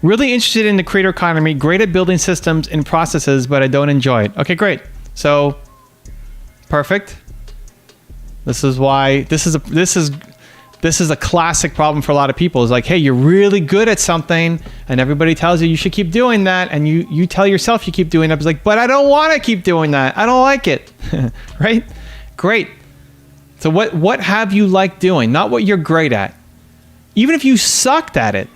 Really interested in the creator economy, great at building systems and processes, but I don't enjoy it. Okay, great. So, perfect. This is why this is a classic problem for a lot of people. It's like, hey, you're really good at something, and everybody tells you should keep doing that, and you tell yourself you keep doing that. It's like, but I don't want to keep doing that. I don't like it. Right? Great. So what have you liked doing? Not what you're great at. Even if you sucked at it.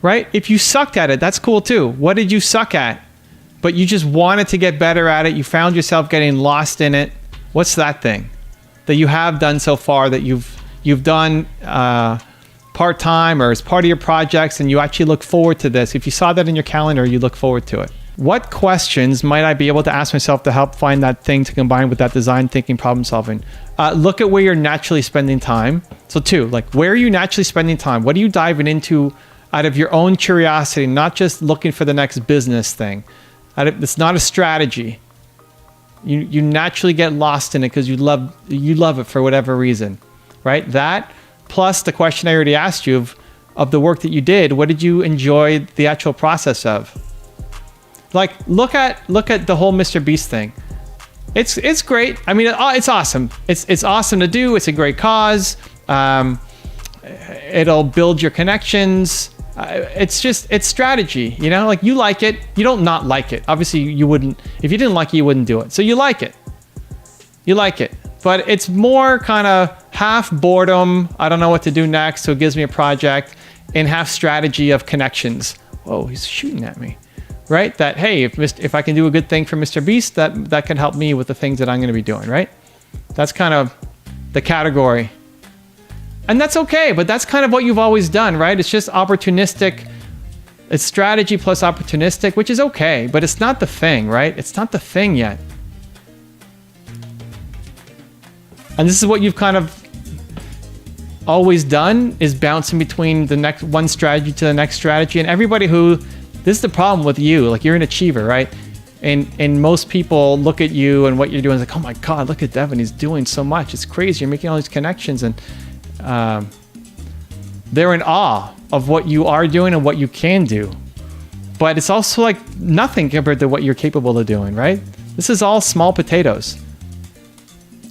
Right? If you sucked at it, that's cool too. What did you suck at? But you just wanted to get better at it. You found yourself getting lost in it. What's that thing that you have done so far that you've done part-time or as part of your projects, and you actually look forward to this? If you saw that in your calendar, you look forward to it. What questions might I be able to ask myself to help find that thing to combine with that design thinking, problem solving? Look at where you're naturally spending time. So 2, like, where are you naturally spending time? What are you diving into out of your own curiosity, not just looking for the next business thing? It's not a strategy. You naturally get lost in it because you love it for whatever reason, right? That plus the question I already asked you of the work that you did. What did you enjoy the actual process of? Like, look at the whole Mr. Beast thing. It's great. I mean, it's awesome. It's awesome to do. It's a great cause. It'll build your connections. It's strategy, you know, like, you like it. You don't not like it. Obviously you wouldn't, if you didn't like it, you wouldn't do it. So you like it, but it's more kind of half boredom. I don't know what to do next. So it gives me a project, and half strategy of connections. Whoa, he's shooting at me, right? That, hey, if I can do a good thing for Mr. Beast, that can help me with the things that I'm going to be doing, right? That's kind of the category. And that's okay, but that's kind of what you've always done, right? It's just opportunistic. It's strategy plus opportunistic, which is okay, but it's not the thing, right? It's not the thing yet. And this is what you've kind of always done, is bouncing between the next one strategy to the next strategy. And everybody this is the problem with you, like, you're an achiever, right? And most people look at you and what you're doing is like, oh my God, look at Devon, he's doing so much. It's crazy, you're making all these connections, and they're in awe of what you are doing and what you can do. But it's also like nothing compared to what you're capable of doing, right? This is all small potatoes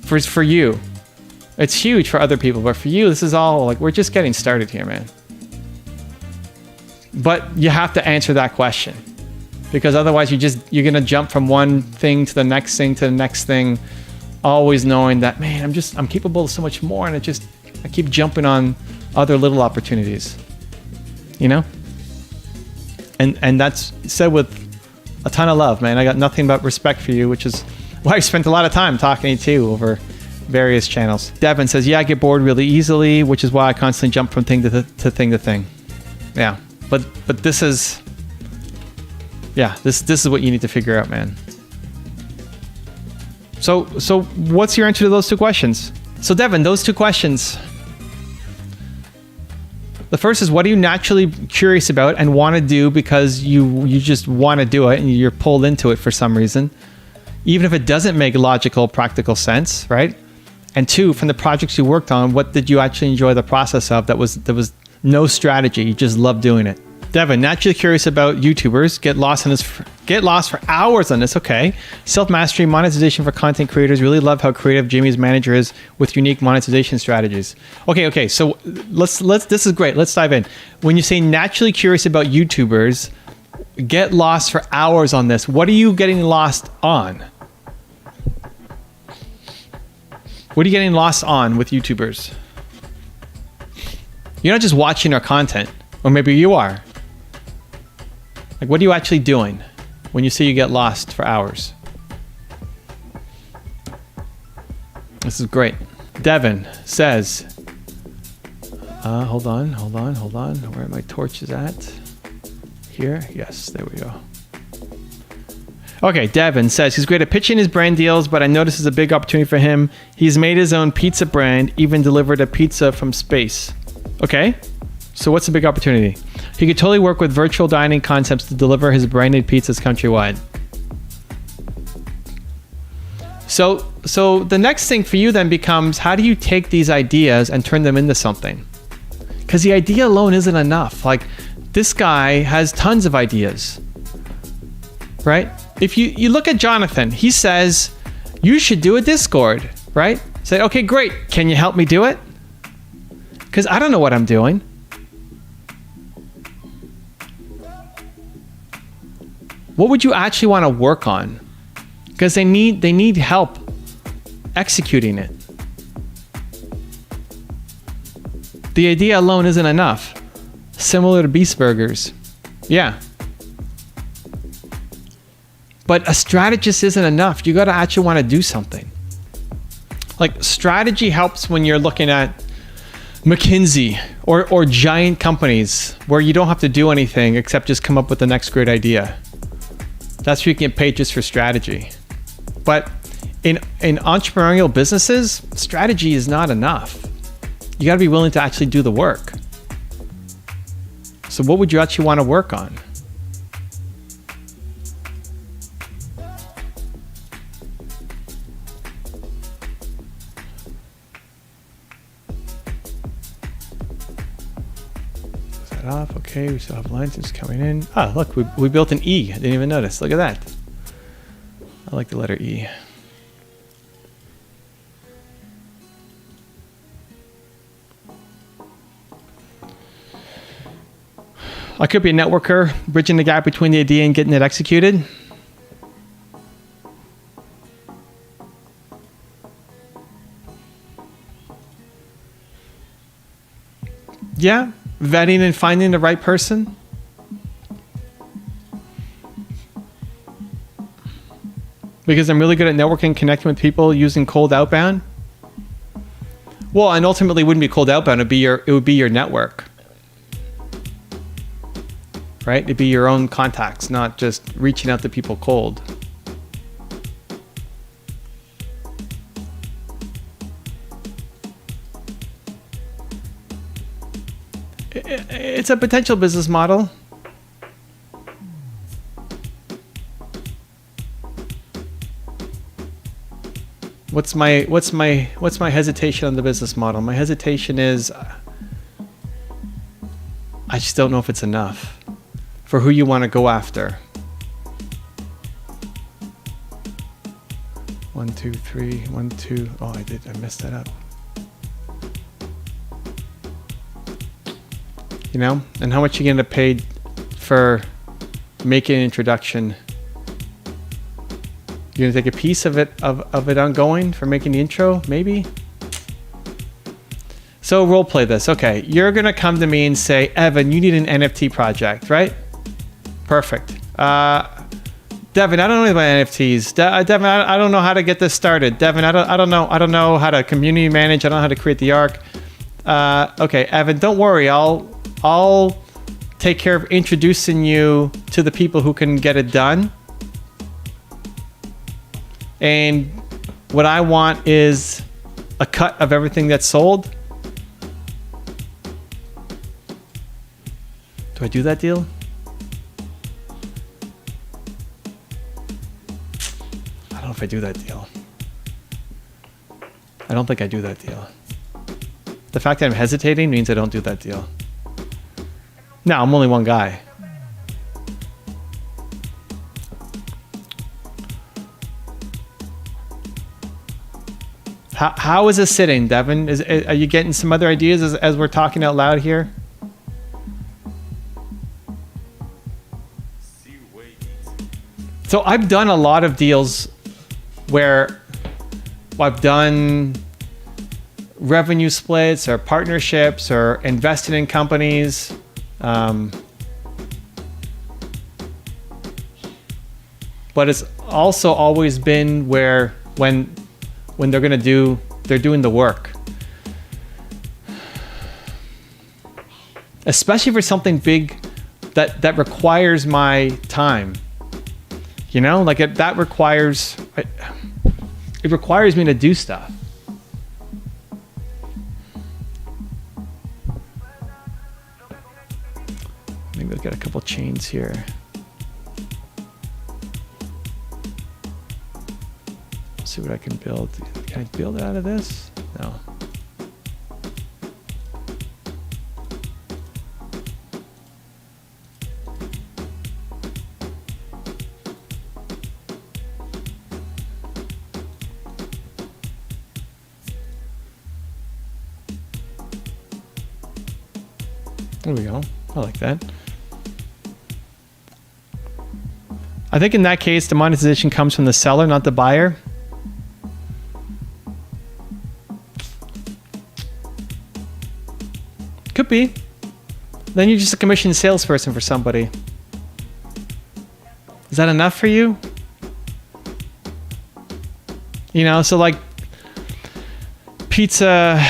for you. It's huge for other people, but for you, this is all like, we're just getting started here, man. But you have to answer that question, because otherwise you're gonna jump from one thing to the next thing to the next thing, always knowing that, man, I'm capable of so much more, and I keep jumping on other little opportunities, you know? And that's said with a ton of love, man. I got nothing but respect for you, which is why I spent a lot of time talking to you over various channels. Devon says, yeah, I get bored really easily, which is why I constantly jump from thing to thing to thing. Yeah, but this is, this is what you need to figure out, man. So what's your answer to those 2 questions? So Devon, those 2 questions. The first is, what are you naturally curious about and want to do because you just want to do it and you're pulled into it for some reason, even if it doesn't make logical, practical sense, right? And 2, from the projects you worked on, what did you actually enjoy the process of that was no strategy, you just love doing it? Devon, naturally curious about YouTubers, get lost for hours on this. Okay. Self-mastery, monetization for content creators. Really love how creative Jamie's manager is with unique monetization strategies. Okay. So let's this is great. Let's dive in. When you say naturally curious about YouTubers, get lost for hours on this, what are you getting lost on? What are you getting lost on with YouTubers? You're not just watching our content, or maybe you are. Like, what are you actually doing when you say you get lost for hours? This is great. Devon says, hold on. Where are my torches at? Here? Yes, there we go. Okay, Devon says he's great at pitching his brand deals, but I notice it's a big opportunity for him. He's made his own pizza brand, even delivered a pizza from space. Okay, so what's the big opportunity? He could totally work with virtual dining concepts to deliver his branded pizzas countrywide. So the next thing for you then becomes, how do you take these ideas and turn them into something? Because the idea alone isn't enough. Like, this guy has tons of ideas, right? If you look at Jonathan, he says, you should do a Discord, right? Say, okay, great. Can you help me do it? Because I don't know what I'm doing. What would you actually want to work on? Because they need help executing it. The idea alone isn't enough. Similar to Beast Burgers. Yeah. But a strategist isn't enough. You got to actually want to do something. Like, strategy helps when you're looking at McKinsey or giant companies where you don't have to do anything except just come up with the next great idea. That's where you can get paid just for strategy. But in entrepreneurial businesses, strategy is not enough. You got to be willing to actually do the work. So what would you actually want to work on? Off. Okay, we still have lines coming in. Ah, look, we built an E. I didn't even notice. Look at that. I like the letter E. I could be a networker, bridging the gap between the idea and getting it executed. Yeah. Vetting and finding the right person. Because I'm really good at networking, connecting with people using cold outbound. Well, and ultimately it wouldn't be cold outbound, it would be your network. Right? It'd be your own contacts, not just reaching out to people cold. It's a potential business model. What's my hesitation on the business model? My hesitation is I just don't know if it's enough for who you want to go after. 1, 2, 3, 1, 2. Oh, I messed that up. You know, and how much you gonna pay for making an introduction? You're gonna take a piece of it ongoing for making the intro, maybe? So role play this. Okay, you're gonna come to me and say, Evan, you need an NFT project, right? Perfect. Devon, I don't know about NFTs. Devon, I don't know how to get this started. Devon, I don't know how to community manage. I don't know how to create the arc. Okay, Evan, don't worry. I'll take care of introducing you to the people who can get it done. And what I want is a cut of everything that's sold. Do I do that deal? I don't know if I do that deal. I don't think I do that deal. The fact that I'm hesitating means I don't do that deal. No, I'm only one guy. How is this sitting, Devon? Are you getting some other ideas as we're talking out loud here? So I've done a lot of deals where I've done revenue splits or partnerships or invested in companies. But it's also always been where when they're doing the work. Especially for something big that requires my time. You know, like it requires me to do stuff. Maybe we'll get a couple chains here. See what I can build. Can I build it out of this? No. There we go. I like that. I think in that case, the monetization comes from the seller, not the buyer. Could be. Then you're just a commissioned salesperson for somebody. Is that enough for you? You know, so like pizza,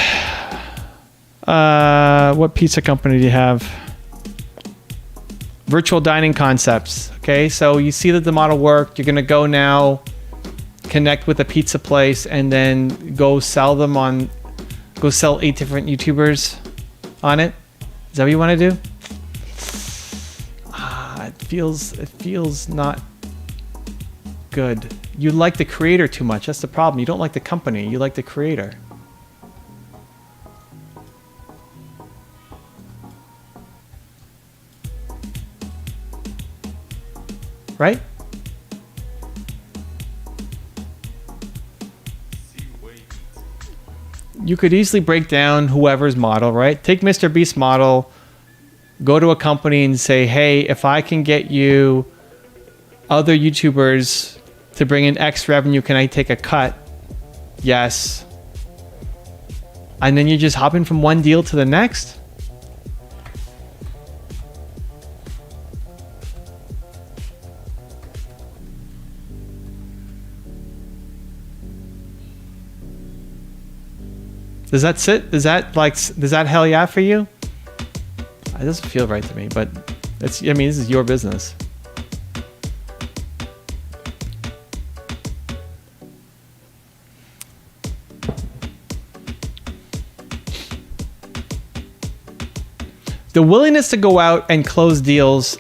what pizza company do you have? Virtual dining concepts. Okay, so you see that the model worked. You're gonna go now, connect with a pizza place, and then go sell 8 different YouTubers on it. Is that what you want to do? It feels not good. You like the creator too much. That's the problem. You don't like the company. You like the creator. Right? You could easily break down whoever's model, right? Take Mr. Beast's model, go to a company and say, hey, if I can get you other YouTubers to bring in X revenue, can I take a cut? Yes. And then you're just hopping from one deal to the next? Does that sit? Does that hell yeah for you? It doesn't feel right to me, but this is your business. The willingness to go out and close deals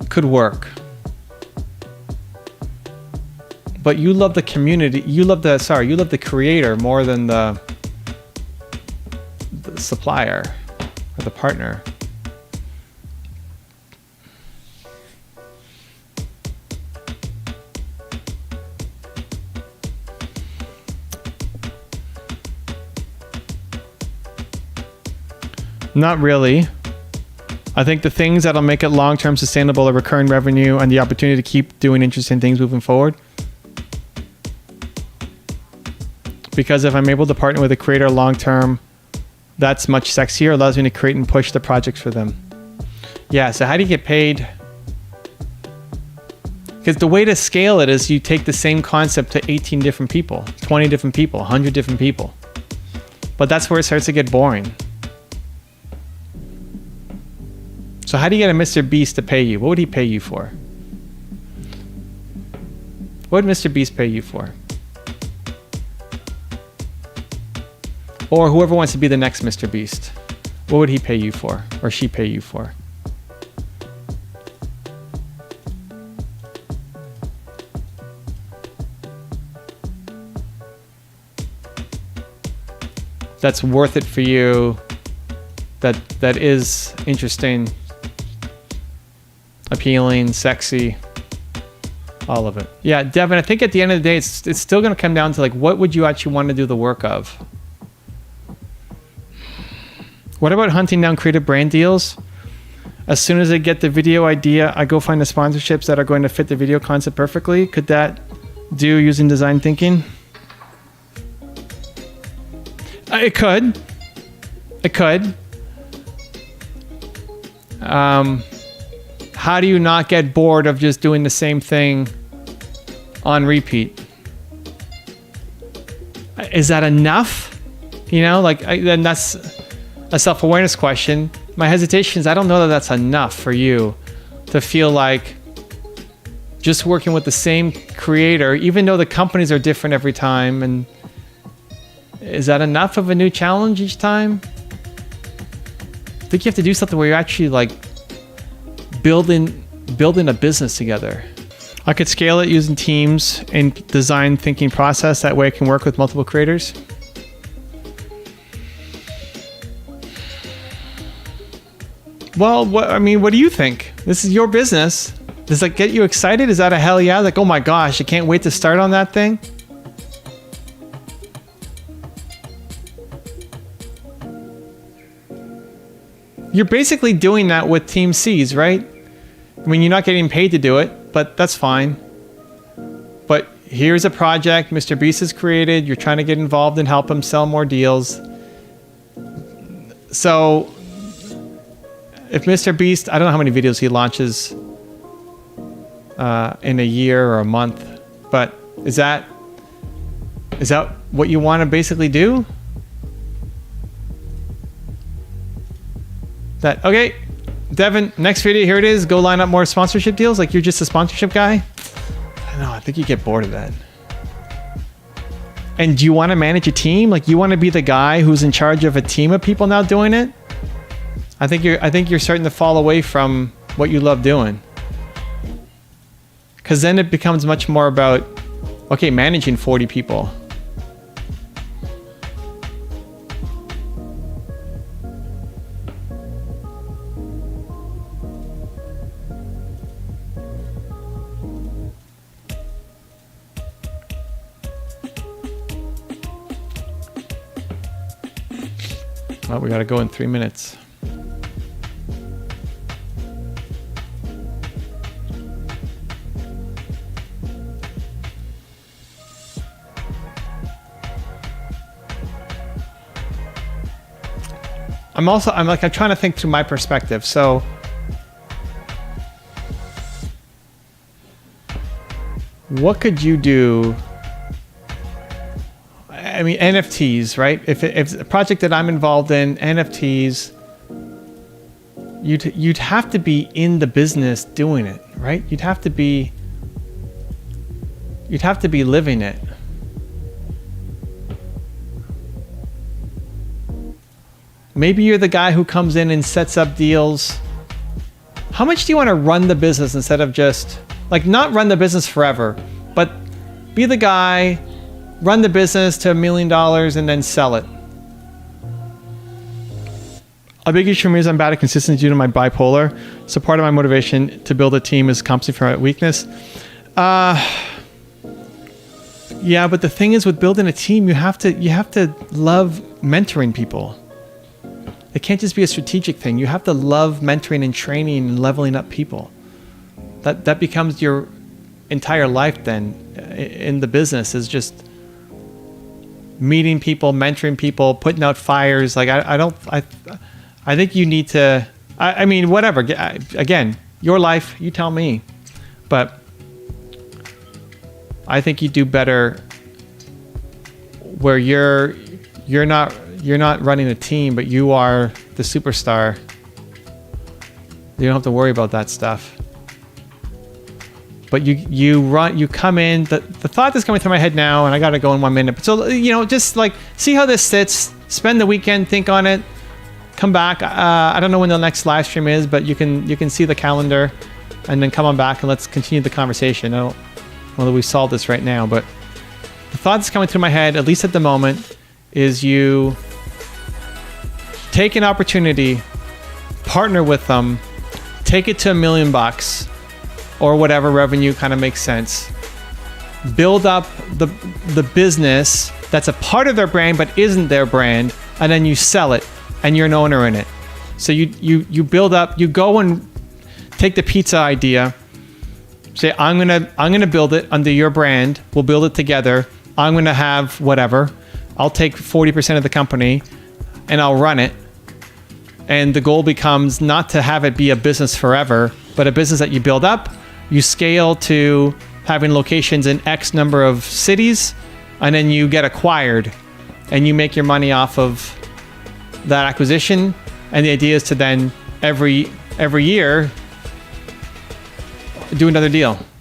could work. But you love the community, you love the creator more than the supplier or the partner. Not really. I think the things that'll make it long-term sustainable are recurring revenue and the opportunity to keep doing interesting things moving forward. Because if I'm able to partner with a creator long-term, that's much sexier. It allows me to create and push the projects for them. Yeah, so how do you get paid? Because the way to scale it is you take the same concept to 18 different people, 20 different people, 100 different people. But that's where it starts to get boring. So how do you get a Mr. Beast to pay you? What would he pay you for? What would Mr. Beast pay you for? Or whoever wants to be the next Mr. Beast, what would he pay you for, or she pay you for? That's worth it for you, that is interesting, appealing, sexy, all of it. Yeah, Devon, I think at the end of the day, it's still going to come down to like, what would you actually want to do the work of? What about hunting down creative brand deals? As soon as I get the video idea, I go find the sponsorships that are going to fit the video concept perfectly. Could that do using design thinking? It could. It could. How do you not get bored of just doing the same thing on repeat? Is that enough? You know, then that's a self-awareness question. My hesitation is I don't know that that's enough for you to feel like just working with the same creator, even though the companies are different every time. And is that enough of a new challenge each time? I think you have to do something where you're actually like building a business together. I could scale it using teams and design thinking process. That way I can work with multiple creators. Well, what do you think? This is your business. Does that get you excited? Is that a hell yeah? Like, oh my gosh, I can't wait to start on that thing. You're basically doing that with Team C's, right? I mean, you're not getting paid to do it, but that's fine. But here's a project Mr. Beast has created. You're trying to get involved and help him sell more deals. So if Mr. Beast, I don't know how many videos he launches in a year or a month, but is that what you want to basically do? That, okay, Devon, next video, here it is. Go line up more sponsorship deals. Like, you're just a sponsorship guy? I don't know. I think you get bored of that. And do you want to manage a team? Like, you want to be the guy who's in charge of a team of people now doing it? I think you're starting to fall away from what you love doing. Because then it becomes much more about, okay, managing 40 people. Oh, we gotta go in 3 minutes. I'm trying to think through my perspective. So what could you do? I mean, NFTs, right? If it's a project that I'm involved in, NFTs, you'd have to be in the business doing it, right? You'd have to be living it. Maybe you're the guy who comes in and sets up deals. How much do you want to run the business instead of just, like, not run the business forever, but be the guy, run the business to $1 million and then sell it? A big issue for me is I'm bad at consistency due to my bipolar. So part of my motivation to build a team is compensating for my weakness. Yeah, but the thing is, with building a team, you have to love mentoring people. It can't just be a strategic thing. You have to love mentoring and training and leveling up people. That becomes your entire life then in the business, is just meeting people, mentoring people, putting out fires. Like, I think you need to, I mean, whatever. Again, your life, you tell me. But I think you do better where you're not running a team, but you are the superstar. You don't have to worry about that stuff. But you come in, the thought that's coming through my head now, and I got to go in 1 minute. But so, just like, see how this sits, spend the weekend, think on it, come back. I don't know when the next live stream is, but you can see the calendar and then come on back and let's continue the conversation. I don't know whether we solve this right now, but the thought that's coming through my head, at least at the moment, is you take an opportunity, partner with them, take it to $1 million or whatever revenue kind of makes sense. Build up the business that's a part of their brand but isn't their brand, and then you sell it and you're an owner in it. So you build up, you go and take the pizza idea, say, I'm gonna build it under your brand, we'll build it together, I'm gonna have whatever, I'll take 40% of the company and I'll run it. And the goal becomes not to have it be a business forever, but a business that you build up, you scale to having locations in X number of cities, and then you get acquired and you make your money off of that acquisition. And the idea is to then every year do another deal.